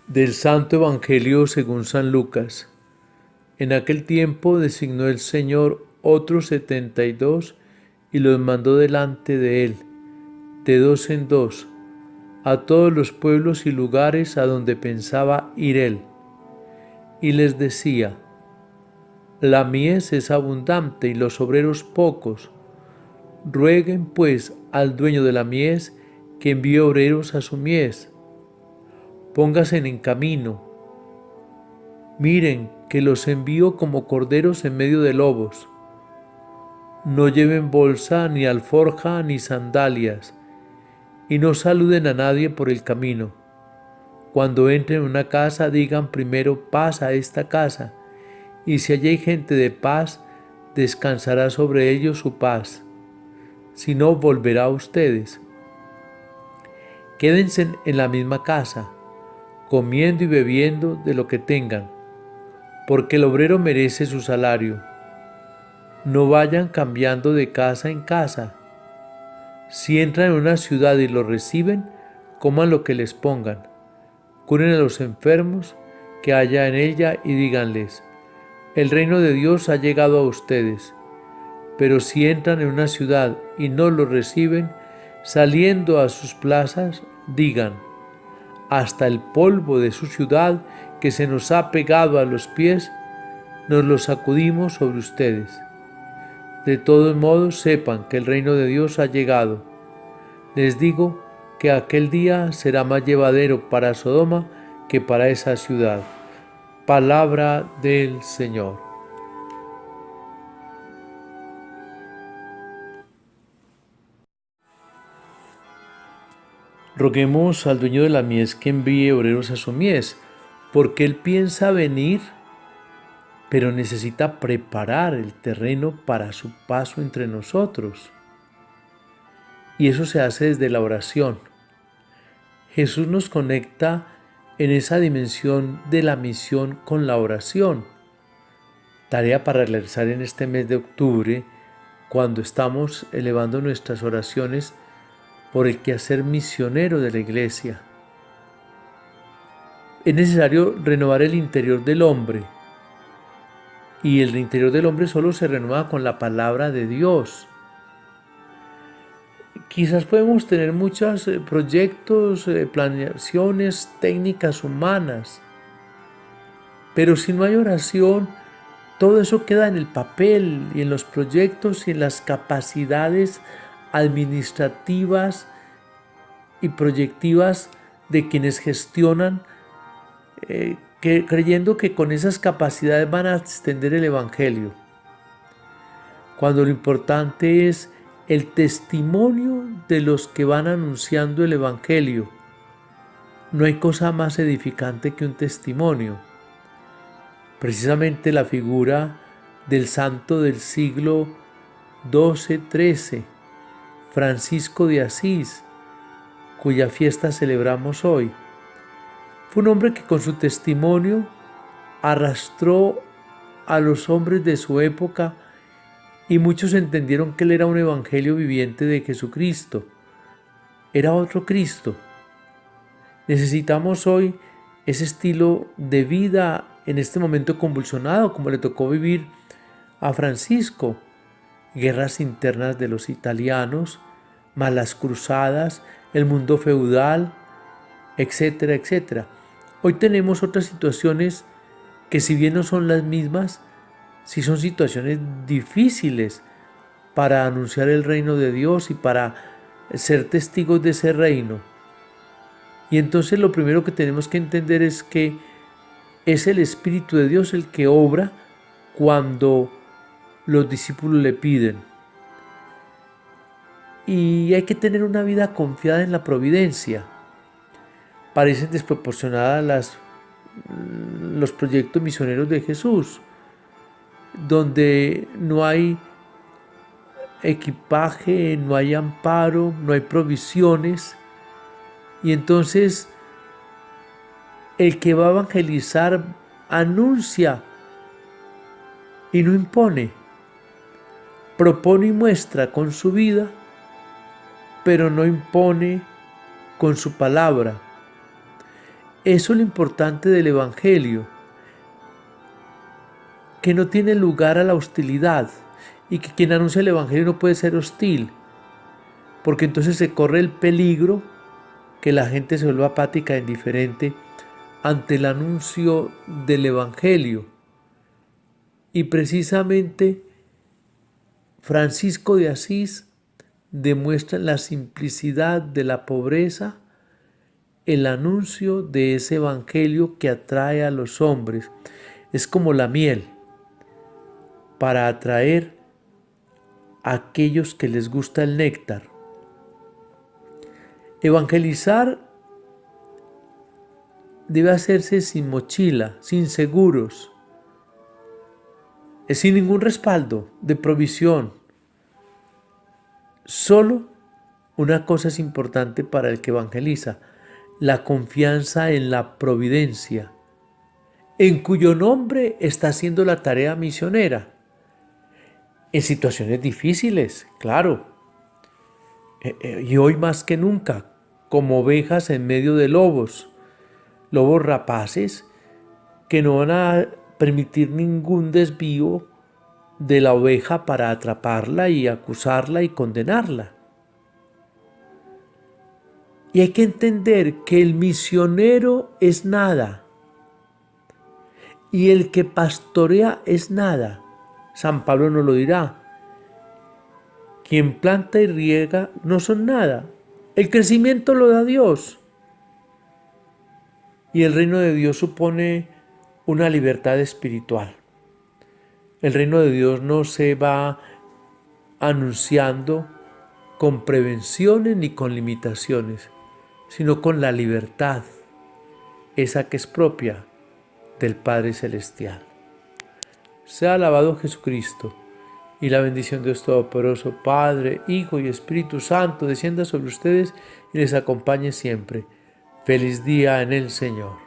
Del Santo Evangelio según San Lucas. En aquel tiempo designó el Señor otros 72 y los mandó delante de él, de dos en dos, a todos los pueblos y lugares a donde pensaba ir él. Y les decía: la mies es abundante y los obreros pocos. Rueguen pues al dueño de la mies que envíe obreros a su mies. Pónganse en camino. Miren que los envío como corderos en medio de lobos. No lleven bolsa, ni alforja, ni sandalias, y no saluden a nadie por el camino. Cuando entren en una casa, digan primero: paz a esta casa, y si allí hay gente de paz, descansará sobre ellos su paz. Si no, volverá a ustedes. Quédense en la misma casa, comiendo y bebiendo de lo que tengan, porque el obrero merece su salario. No vayan cambiando de casa en casa. Si entran en una ciudad y lo reciben, coman lo que les pongan. Curen a los enfermos que haya en ella y díganles: el reino de Dios ha llegado a ustedes. Pero si entran en una ciudad y no lo reciben, saliendo a sus plazas, digan: hasta el polvo de su ciudad que se nos ha pegado a los pies, nos lo sacudimos sobre ustedes. De todos modos, sepan que el reino de Dios ha llegado. Les digo que aquel día será más llevadero para Sodoma que para esa ciudad. Palabra del Señor. Roguemos al dueño de la mies que envíe obreros a su mies, porque él piensa venir, pero necesita preparar el terreno para su paso entre nosotros. Y eso se hace desde la oración. Jesús nos conecta en esa dimensión de la misión con la oración. Tarea para realizar en este mes de octubre, cuando estamos elevando nuestras oraciones por el quehacer misionero de la Iglesia. Es necesario renovar el interior del hombre, y el interior del hombre solo se renueva con la palabra de Dios. Quizás podemos tener muchos proyectos, planeaciones, técnicas humanas, pero si no hay oración, todo eso queda en el papel y en los proyectos y en las capacidades administrativas y proyectivas de quienes gestionan, creyendo que con esas capacidades van a extender el Evangelio, cuando lo importante es el testimonio de los que van anunciando el Evangelio. No hay cosa más edificante que un testimonio. Precisamente la figura del santo del siglo XII-XIII, Francisco de Asís, cuya fiesta celebramos hoy, fue un hombre que con su testimonio arrastró a los hombres de su época, y muchos entendieron que él era un evangelio viviente de Jesucristo. Era otro Cristo. Necesitamos hoy ese estilo de vida en este momento convulsionado, como le tocó vivir a Francisco. Guerras internas de los italianos, malas cruzadas, el mundo feudal, etcétera, etcétera. Hoy tenemos otras situaciones que, si bien no son las mismas, sí son situaciones difíciles para anunciar el reino de Dios y para ser testigos de ese reino. Y entonces lo primero que tenemos que entender es que es el Espíritu de Dios el que obra cuando los discípulos le piden. Y hay que tener una vida confiada en la providencia. Parecen desproporcionadas los proyectos misioneros de Jesús, donde no hay equipaje, no hay amparo, no hay provisiones. Y entonces el que va a evangelizar anuncia y no impone, propone y muestra con su vida, pero no impone con su palabra. Eso es lo importante del Evangelio, que no tiene lugar a la hostilidad y que quien anuncia el Evangelio no puede ser hostil, porque entonces se corre el peligro que la gente se vuelva apática e indiferente ante el anuncio del Evangelio. Y precisamente Francisco de Asís demuestra la simplicidad de la pobreza, el anuncio de ese Evangelio que atrae a los hombres. Es como la miel para atraer a aquellos que les gusta el néctar. Evangelizar debe hacerse sin mochila, sin seguros, sin ningún respaldo de provisión. Solo una cosa es importante para el que evangeliza: la confianza en la providencia, en cuyo nombre está haciendo la tarea misionera. En situaciones difíciles, claro, y hoy más que nunca, como ovejas en medio de lobos rapaces que no van a permitir ningún desvío de la oveja para atraparla y acusarla y condenarla. Y hay que entender que el misionero es nada y el que pastorea es nada. San Pablo nos lo dirá: quien planta y riega no son nada, el crecimiento lo da Dios. Y el reino de Dios supone una libertad espiritual. El reino de Dios no se va anunciando con prevenciones ni con limitaciones, sino con la libertad, esa que es propia del Padre Celestial. Sea alabado Jesucristo, y la bendición de Dios Todopoderoso, Padre, Hijo y Espíritu Santo, descienda sobre ustedes y les acompañe siempre. Feliz día en el Señor.